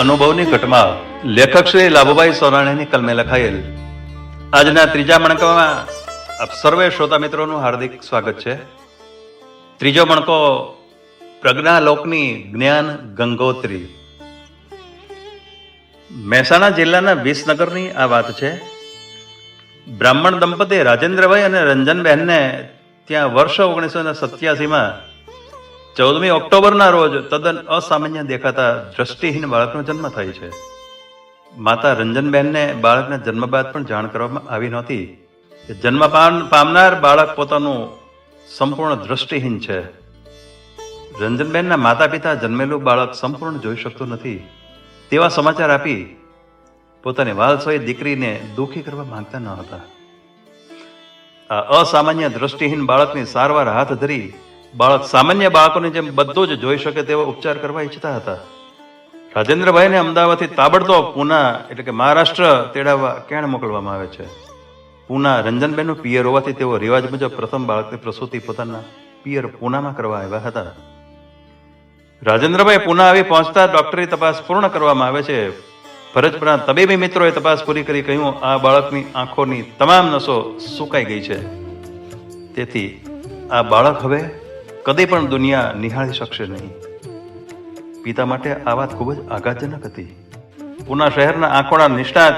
અનુભવની ઘટમાં લેખક શ્રી લાભુભાઈ સોરાણીની કલમે લખાયેલ આજના ત્રીજા મણકામાં આપ સર્વે શ્રોતા મિત્રોનું હાર્દિક સ્વાગત છે. ત્રીજો મણકો પ્રજ્ઞાલોકની જ્ઞાન ગંગોત્રી. મહેસાણા જિલ્લાના વિસનગરની આ વાત છે. બ્રાહ્મણ દંપતી રાજેન્દ્રભાઈ અને રંજનબહેનને ત્યાં વર્ષ 1987માં 14મી ઓક્ટોબરના રોજ તદ્દન અસામાન્ય દેખાતા દ્રષ્ટિહીન બાળકનો જન્મ થાય છે. માતા રંજનબહેનને બાળકના જન્મ બાદ પણ જાણ કરવામાં આવી નહોતી કે જન્મ પામનાર બાળક પોતાનું સંપૂર્ણ દ્રષ્ટિહીન છે. રંજનબહેનના માતા પિતા જન્મેલું બાળક સંપૂર્ણ જોઈ શકતું નથી તેવા સમાચાર આપી પોતાની વાલસોઈ દીકરીને દુઃખી કરવા માંગતા ન હતા. આ અસામાન્ય દ્રષ્ટિહીન બાળકની સારવાર હાથ ધરી બાળક સામાન્ય બાળકોની જેમ બધું જ જોઈ શકે તેવો ઉપચાર કરવા ઈચ્છતા હતા. રાજેન્દ્રભાઈને અમદાવાદથી તાબડતોબ પૂના એટલે કે મહારાષ્ટ્ર તેડાવવા ક્યાં મોકલવામાં આવે છે. પૂના રંજનબહેનનું પિયર હોવાથી તેઓ રિવાજ મુજબ પ્રથમ બાળકની પ્રસૂતિ પોતાના પિયર પૂનામાં કરવા આવ્યા હતા. રાજેન્દ્રભાઈ પૂના આવી પહોંચતા ડોક્ટરી તપાસ પૂર્ણ કરવામાં આવે છે. ફરજપરના તબીબી મિત્રોએ તપાસ પૂરી કરી કહ્યું, આ બાળકની આંખોની તમામ નસો સુકાઈ ગઈ છે, તેથી આ બાળક હવે કદી પણ દુનિયા નિહાળી શકશે નહીં. પિતા માટે આ વાત ખૂબ જ આઘાતજનક હતી. પૂના શહેરના આંખોના નિષ્ણાત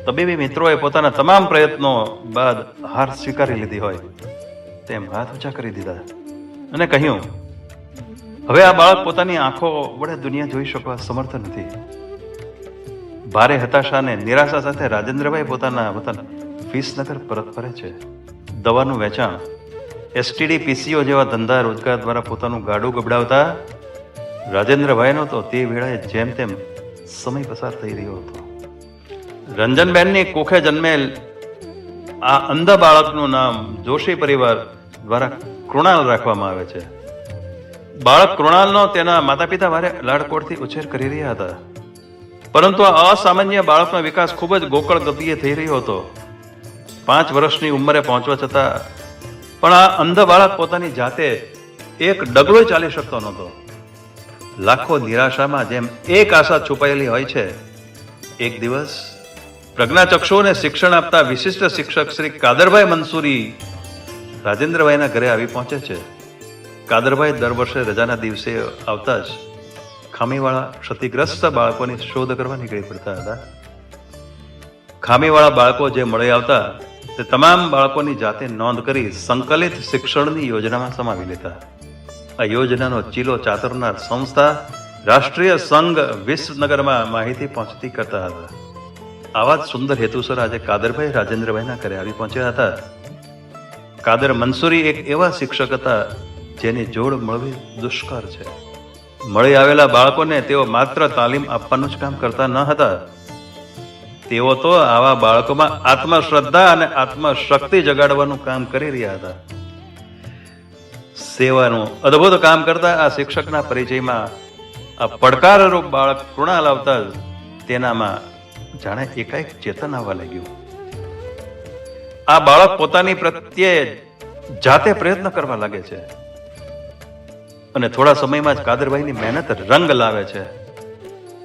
તબીબી મિત્રોએ પોતાના તમામ પ્રયત્નો બાદ હાર સ્વીકારી લીધી હોય તેમ હાથ ઊંચા કરી દીધા અને કહ્યું, હવે આ બાળક પોતાની આંખો વડે દુનિયા જોઈ શકવા સમર્થ નથી. ભારે હતાશા અને નિરાશા સાથે રાજેન્દ્રભાઈ પોતાના વતન વિસનગર પરત ફરે છે. દવાનું વેચાણ, એસટીડી પીસીઓ જેવા ધંધા રોજગાર દ્વારા પોતાનું ગાડું ગબડાવતા રાજેન્દ્રભાઈનો તો તે વેળાએ જેમ તેમ સમય પસાર થઈ રહ્યો હતો. રંજનબહેનની કુખે જન્મેલ આ અંધ બાળકનું નામ જોશી પરિવાર દ્વારા કૃણાલ રાખવામાં આવે છે. બાળક કૃણાલનો તેના માતા પિતા ભારે લાડકોડથી ઉછેર કરી રહ્યા હતા, પરંતુ આ અસામાન્ય બાળકનો વિકાસ ખૂબ જ ગોકળ ગતિએ થઈ રહ્યો હતો. 5 વર્ષની ઉંમરે પહોંચવા છતાં પણ આ અંધ બાળક પોતાની જાતે એક ડગલો ચાલી શકતો નહોતો. લાખો નિરાશામાં જેમ એક આશા છુપાયેલી હોય છે. એક દિવસ પ્રજ્ઞાચક્ષુઓને શિક્ષણ આપતા વિશિષ્ટ શિક્ષક શ્રી કાદરભાઈ મંસૂરી રાજેન્દ્રભાઈના ઘરે આવી પહોંચે છે. કાદરભાઈ દર વર્ષે રજાના દિવસે આવતા જ ખામીવાળા ક્ષતિગ્રસ્ત બાળકોની શોધ કરવા નીકળી પડતા હતા. ખામીવાળા બાળકો જે મળી આવતા તે તમામ બાળકોની જાતે નોંધ કરી સંકલિત શિક્ષણની યોજનામાં સમાવી લેતા. આ યોજનાનો ચીલો ચાતરનાર સંસ્થા રાષ્ટ્રીય સંઘ વિસનગરમાં માહિતી પહોંચતી કરતા હતા. આવા જ સુંદર હેતુસર આજે કાદરભાઈ રાજેન્દ્રભાઈના ઘરે આવી પહોંચ્યા હતા. કાદર મંસૂરી એક એવા શિક્ષક હતા જેની જોડ મળવી દુષ્કર છે. મળી આવેલા બાળકોને તેઓ માત્ર તાલીમ આપવાનું જ કામ કરતા ન હતા, તેઓ તો આવા બાળકોમાં આત્મશ્રદ્ધા અને આત્મશક્તિ જગાડવાનું કામ કરી રહ્યા હતા. સેવાનું અદ્ભુત કામ કરતા આ શિક્ષકના પરિચયમાં આ પડકારરૂપ બાળક કૃણાલ આવતા જ તેનામાં જાણે એકાએક ચેતન આવવા લાગ્યું. આ બાળક પોતાની પ્રત્યે જાતે પ્રયત્ન કરવા લાગે છે અને થોડા સમયમાં જ કાદરભાઈની મહેનત રંગ લાવે છે.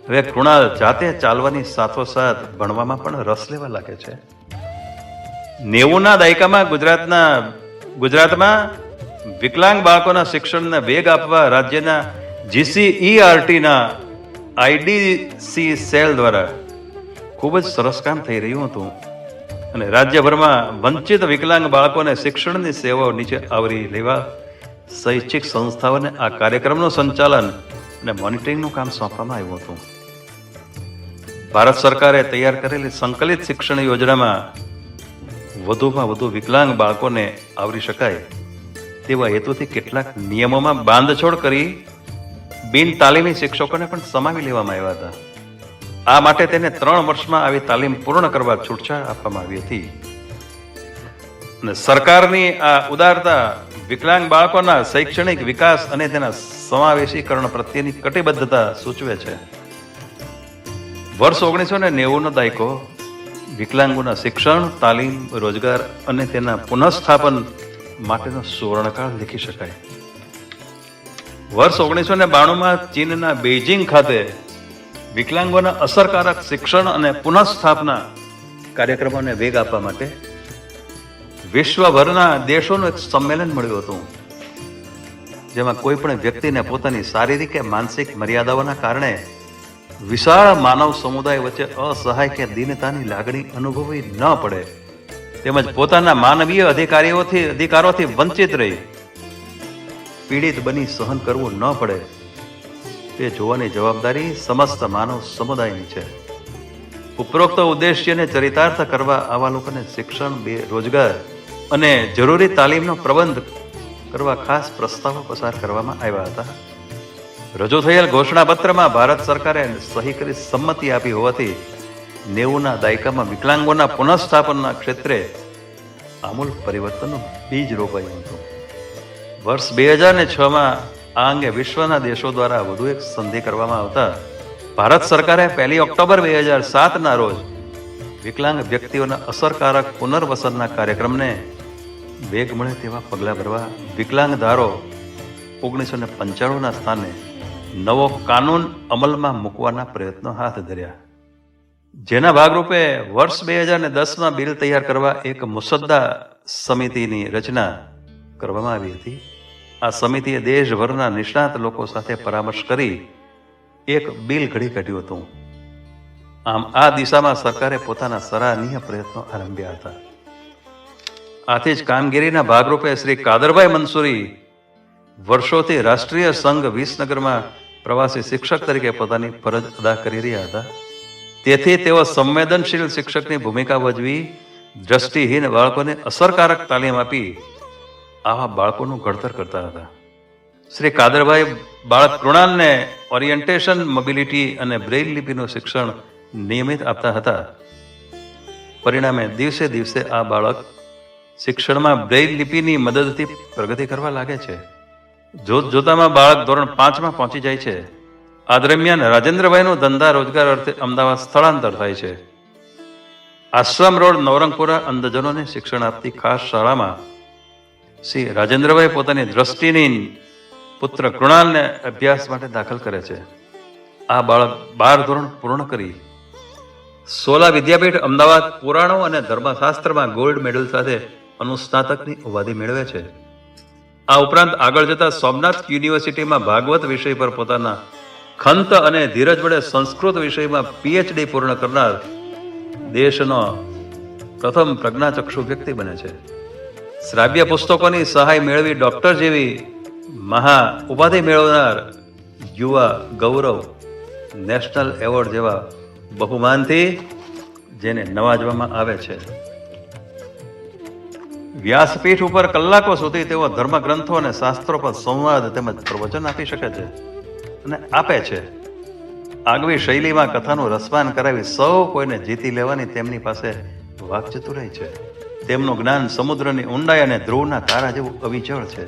હવે કૃણાલ જાતે ચાલવાની સાથોસાથ ભણવામાં પણ રસ લેવા લાગે છે. 90ના દાયકામાં ગુજરાતમાં વિકલાંગ બાળકોના શિક્ષણને વેગ આપવા રાજ્યના GCERTના IDC સેલ દ્વારા ખૂબ જ સરસ કામ થઈ રહ્યું હતું અને રાજ્યભરમાં વંચિત વિકલાંગ બાળકોને શિક્ષણની સેવાઓ નીચે આવરી લેવા શૈક્ષિક સંસ્થાઓને આ કાર્યક્રમનું સંચાલન અને મોનિટરિંગનું કામ સોંપવામાં આવ્યું હતું. ભારત સરકારે તૈયાર કરેલી સંકલિત શિક્ષણ યોજનામાં વધુમાં વધુ વિકલાંગ બાળકોને આવરી શકાય તેવા હેતુથી કેટલાક નિયમોમાં બાંધછોડ કરી બિન તાલીમી શિક્ષકોને પણ સમાવી લેવામાં આવ્યા હતા. આ માટે તેને 3 વર્ષમાં આવી તાલીમ પૂર્ણ કરવા છૂટછાટ આપવામાં આવી હતી. અને સરકારની આ ઉદારતા વિકલાંગ બાળકોના શૈક્ષણિક વિકાસ અને તેના સમાવેશીકરણ પ્રત્યેની કટિબદ્ધતા સૂચવે છે. વર્ષ 1990નો દાયકો વિકલાંગોના શિક્ષણ, તાલીમ, રોજગાર અને તેના પુનઃસ્થાપન માટેનો સુવર્ણકાળ લખી શકાય. વર્ષ 1992માં ચીનના બેઇજિંગ ખાતે વિકલાંગોના અસરકારક શિક્ષણ અને પુનઃસ્થાપના કાર્યક્રમોને વેગ આપવા માટે વિશ્વભરના દેશોનું એક સંમેલન મળ્યું હતું, જેમાં કોઈ પણ વ્યક્તિને પોતાની શારીરિક કે માનસિક મર્યાદાઓના કારણે વિશાળ માનવ સમુદાય વચ્ચે અસહાય કે દીનતાની લાગણી અનુભવવી ન પડે, તેમજ પોતાના માનવીય અધિકારોથી વંચિત રહી પીડિત બની સહન કરવું ન પડે, તે જોવાની જવાબદારી સમસ્ત માનવ સમુદાયની છે. ઉપરોક્ત ઉદ્દેશ્યને ચરિતાર્થ કરવા આવા લોકોને શિક્ષણ, રોજગાર અને જરૂરી તાલીમનો પ્રબંધ કરવા ખાસ પ્રસ્તાવો પસાર કરવામાં આવ્યા હતા. રજૂ થયેલ ઘોષણાપત્રમાં ભારત સરકારે સહી કરી સંમતિ આપી હોવાથી 90ના દાયકામાં વિકલાંગોના પુનઃસ્થાપનના ક્ષેત્રે આમૂલ પરિવર્તનનું બીજ રોપાયું હતું. વર્ષ 2006માં આ અંગે વિશ્વના દેશો દ્વારા વધુ એક સંધિ કરવામાં આવતા ભારત સરકારે 1 ઓક્ટોબર 2007ના રોજ વિકલાંગ વ્યક્તિઓના અસરકારક પુનર્વસનના કાર્યક્રમને વેગ મળે તેવા પગલાં ભરવા વિકલાંગ ધારો 1995ના સ્થાને નવો કાનૂન અમલમાં મૂકવાના પ્રયત્નો હાથ ધર્યા, જેના ભાગરૂપે વર્ષ 2010માં બિલ તૈયાર કરવા એક મુસદ્દા સમિતિની રચના કરવામાં આવી હતી. આ સમિતિએ દેશભરના નિષ્ણાત લોકો સાથે પરામર્શ કરી એક બિલ ઘડી કાઢ્યું હતું. આમ આ દિશામાં સરકારે પોતાના સરાહનીય પ્રયત્નો આરંભ્યા હતા. આથી જ કામગીરીના ભાગરૂપે શ્રી કાદરભાઈ મંસૂરી વર્ષોથી રાષ્ટ્રીય સંઘ વિસનગરમાં પ્રવાસી શિક્ષક તરીકે પોતાની ફરજ અદા કરી રહ્યા હતા. તેથી તેઓ સંવેદનશીલ શિક્ષકની ભૂમિકા ભજવી દ્રષ્ટિહીન બાળકોને અસરકારક તાલીમ આપી આવા બાળકોનું ઘડતર કરતા હતા. શ્રી કાદરભાઈ બાળક કૃણાલને ઓરિએન્ટેશન, મોબિલિટી અને બ્રેઇલ લિપિનું શિક્ષણ નિયમિત આપતા હતા. પરિણામે દિવસે દિવસે આ બાળક શિક્ષણમાં બ્રેઇલ લિપિની મદદથી પ્રગતિ કરવા લાગે છે. જોતજોતામાં બાળક ધોરણ 5માં પહોંચી જાય છે. આ દરમિયાન રાજેન્દ્રભાઈનું ધંધા રોજગાર અર્થે અમદાવાદ સ્થળાંતર થાય છે. આશ્રમ રોડ નવરંગપુરા અંધજનોને શિક્ષણ આપતી ખાસ શાળામાં શ્રી રાજેન્દ્રભાઈ પોતાની દ્રષ્ટિહીન પુત્ર કૃણાલને અભ્યાસ માટે દાખલ કરે છે. આ બાળક 12 ધોરણ પૂર્ણ કરી સોલા વિદ્યાપીઠ અમદાવાદ પુરાણો અને ધર્મશાસ્ત્રમાં ગોલ્ડ મેડલ સાથે અનુસ્નાતકની ઉપાધિ મેળવે છે. આ ઉપરાંત આગળ જતા સોમનાથ યુનિવર્સિટીમાં ભાગવત વિષય પર પોતાના ખંત અને ધીરજ વડે સંસ્કૃત વિષયમાં PhD પૂર્ણ કરનાર દેશનો પ્રથમ પ્રજ્ઞાચક્ષુ વ્યક્તિ બને છે. શ્રાવ્ય પુસ્તકોની સહાય મેળવી ડોક્ટર જેવી મહા ઉપાધિ મેળવનાર યુવા ગૌરવ નેશનલ એવોર્ડ જેવા બહુમાનથી જેને નવાજવામાં આવે છે. વ્યાસપીઠ ઉપર કલાકો સુધી તેઓ ધર્મગ્રંથો અને શાસ્ત્રો પર સંવાદ તેમજ પ્રવચન આપી શકે છે અને આપે છે. આગવી શૈલીમાં કથાનું રસપાન કરાવી સૌ કોઈને જીતી લેવાની તેમની પાસે વાકચતુરાઈ છે. તેમનું જ્ઞાન સમુદ્રની ઊંડાઈ અને ધ્રુવના તારા જેવું અવિચળ છે.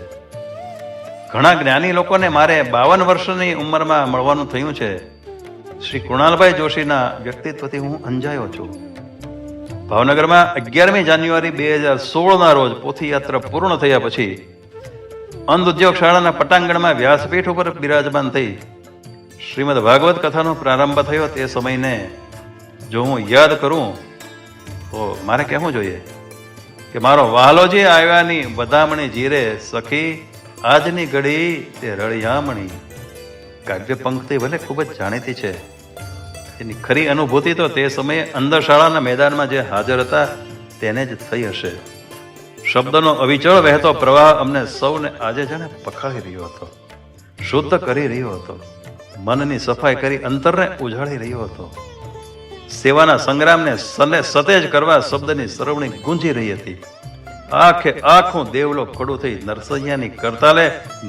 ઘણા જ્ઞાની લોકોને મારે 52 વર્ષની ઉંમરમાં મળવાનું થયું છે. શ્રી કૃણાલભાઈ જોશીના વ્યક્તિત્વથી હું અંજાયો છું. ભાવનગરમાં 11મી જાન્યુઆરી 2016ના રોજ પોથીયાત્રા પૂર્ણ થયા પછી અંધ ઉદ્યોગ શાળાના પટાંગણમાં વ્યાસપીઠ ઉપર બિરાજમાન થઈ શ્રીમદ ભાગવત કથાનો પ્રારંભ થયો. તે સમયને જો હું યાદ કરું તો મારે કહેવું જોઈએ કે મારો વહાલોજી આવ્યાની વધામણી જીરે સખી આજની ઘડી તે રળિયામણી. કાવ્ય પંક્તિ ભલે ખૂબ જ જાણીતી છે, એની ખરી અનુભૂતિ તો તે સમયે અંદર શાળાના મેદાનમાં જે હાજર હતા તેને જ થઈ હશે. શબ્દનો અવિચળ વહેતો પ્રવાહ અમને સૌને આજે જાણે પખાડી રહ્યો હતો, શુદ્ધ કરી રહ્યો હતો, મનની સફાઈ કરી અંતરને ઉજાળી રહ્યો હતો. સેવાના સંગ્રામને સતેજ કરવા શબ્દની સરવણી ગુંજી રહી હતી. આખે આખું દેવલો ખડું થઈ નરસૈયાની કરતાલે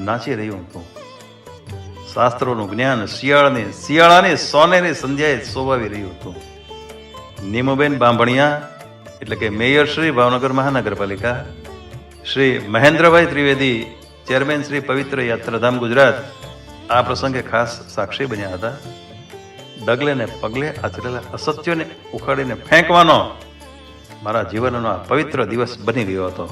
નાચી રહ્યું હતું. શાસ્ત્રોનું જ્ઞાન શિયાળાની સોનેરી સંધ્યાએ શોભાવી રહ્યું હતું. નીમુબેન બાંભણિયા એટલે કે મેયર શ્રી ભાવનગર મહાનગરપાલિકા, શ્રી મહેન્દ્રભાઈ ત્રિવેદી ચેરમેન શ્રી પવિત્ર યાત્રાધામ ગુજરાત આ પ્રસંગે ખાસ સાક્ષી બન્યા હતા. ડગલે ને પગલે આચરેલા અસત્યોને ઉખાડીને ફેંકવાનો મારા જીવનનો આ પવિત્ર દિવસ બની ગયો હતો.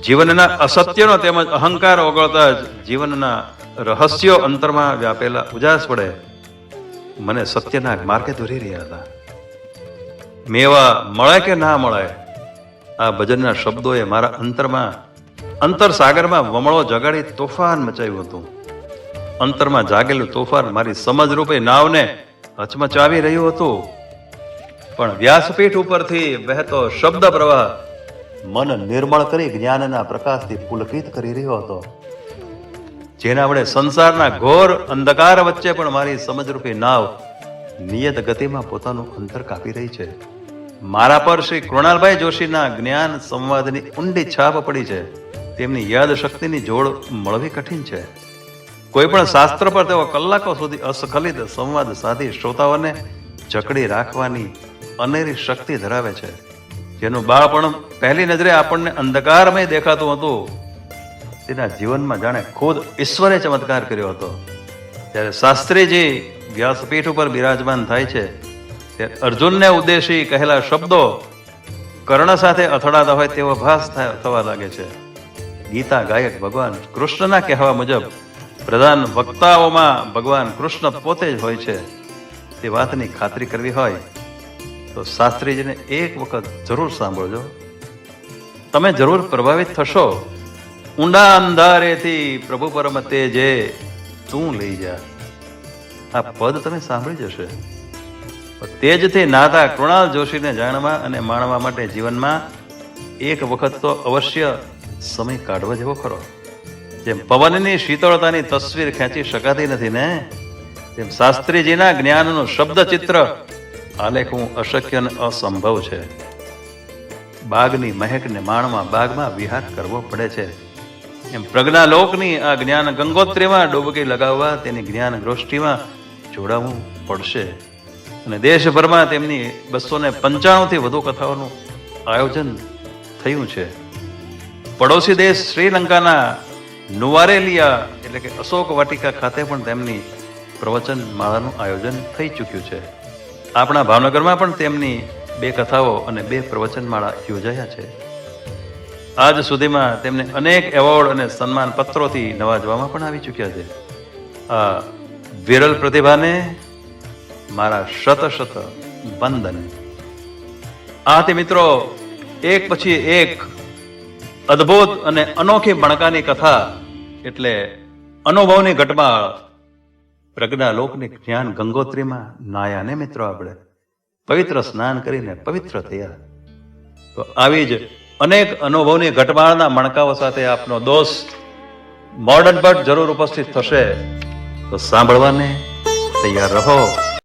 જીવનના અસત્યનો તેમજ અહંકાર ઓગળતા જ જીવનના રહસ્યો અંતરમાં વ્યાપેલા ઉજાસ વડે મને સત્યના માર્ગે દોરી રહ્યા હતા. મેવા મળે કે ના મળે, આ ભજનના શબ્દોએ મારા અંતર સાગરમાં વમળો જગાડી તોફાન મચાવ્યું હતું. અંતરમાં જાગેલું તોફાન મારી સમજ રૂપે નાવને હચમચાવી રહ્યું હતું. પણ વ્યાસપીઠ ઉપરથી વહેતો શબ્દ પ્રવાહ મન નિર્મળ કરી જ્ઞાનના પ્રકાશથી પુલકિત કરી રહ્યો હતો. જેના વડે સંસારના ઘોર અંધકાર વચ્ચે પણ મારી સમજરૂપી નાવ નિયત ગતિમાં પોતાનું અંતર કાપી રહી છે. મારા પર શ્રી કૃણાલભાઈ જોશીના જ્ઞાન સંવાદની ઊંડી છાપ પડી છે. તેમની યાદ શક્તિની જોડ મળવી કઠિન છે. કોઈ પણ શાસ્ત્ર પર તેઓ કલાકો સુધી અસ્ખલિત સંવાદ સાધી શ્રોતાઓને જકડી રાખવાની અનેરી શક્તિ ધરાવે છે. જેનું બાળપણ પહેલી નજરે આપણને અંધકારમય દેખાતું હતું, તેના જીવનમાં જાણે ખુદ ઈશ્વરે ચમત્કાર કર્યો હતો. જ્યારે શાસ્ત્રીજી વ્યાસપીઠ ઉપર બિરાજમાન થાય છે, ત્યારે અર્જુનને ઉદ્દેશી કહેલા શબ્દો કર્ણ સાથે અથડાતા હોય તેવો ભાસ થવા લાગે છે. ગીતા ગાયક ભગવાન કૃષ્ણના કહેવા મુજબ પ્રધાન વક્તાઓમાં ભગવાન કૃષ્ણ પોતે જ હોય છે. તે વાતની ખાતરી કરવી હોય તો શાસ્ત્રીજીને એક વખત જરૂર સાંભળજો. તમે જરૂર પ્રભાવિત થશો. ઊંડા અંધારેથી પ્રભુ પરમ તેજે તું લઈ જા, આ પદ તમે સાંભળી જશે. તેજથી નાતા કૃણાલ જોશીને જાણવા અને માણવા માટે જીવનમાં એક વખત તો અવશ્ય સમય કાઢવો જેવો ખરો. જેમ પવનની શીતળતાની તસવીર ખેંચી શકાતી નથી ને, તેમ શાસ્ત્રીજીના જ્ઞાનનું શબ્દ ચિત્ર આલેખવું અશક્ય અને અસંભવ છે. બાગની મહેકને માણવા બાગમાં વિહાર કરવો પડે છે. એમ પ્રજ્ઞાલોકની આ જ્ઞાન ગંગોત્રીમાં ડૂબકી લગાવવા તેની જ્ઞાન ગોષ્ઠીમાં જોડાવવું પડશે. અને દેશભરમાં તેમની 295 થી વધુ કથાઓનું આયોજન થયું છે. પડોશી દેશ શ્રીલંકાના નુવારેલિયા એટલે કે અશોક વાટિકા ખાતે પણ તેમની પ્રવચન માળાનું આયોજન થઈ ચૂક્યું છે. આપણા ભાવનગરમાં પણ તેમની 2 કથાઓ અને 2 પ્રવચન માળા યોજાયા છે. આજ સુધીમાં તેમને અનેક એવોર્ડ અને સન્માન પત્રોથી નવાજવામાં પણ આવી ચૂક્યા છે. આ વિરલ પ્રતિભાને મારા શત વંદન. આથી મિત્રો, એક પછી એક અદ્ભુત અને અનોખી બણકાની કથા એટલે અનુભવની ઘટમાળ પ્રજ્ઞાલોકની જ્ઞાન ગંગોત્રીમાં નાયા ને મિત્રો. આપણે પવિત્ર સ્નાન કરીને પવિત્ર થયા. તો આવી જ અનેક અનુભવની ઘટમાળના મણકાઓ સાથે આપનો દોસ્ત મોડર્ન ભટ્ટ જરૂર ઉપસ્થિત થશે. તો સાંભળવાને તૈયાર રહો.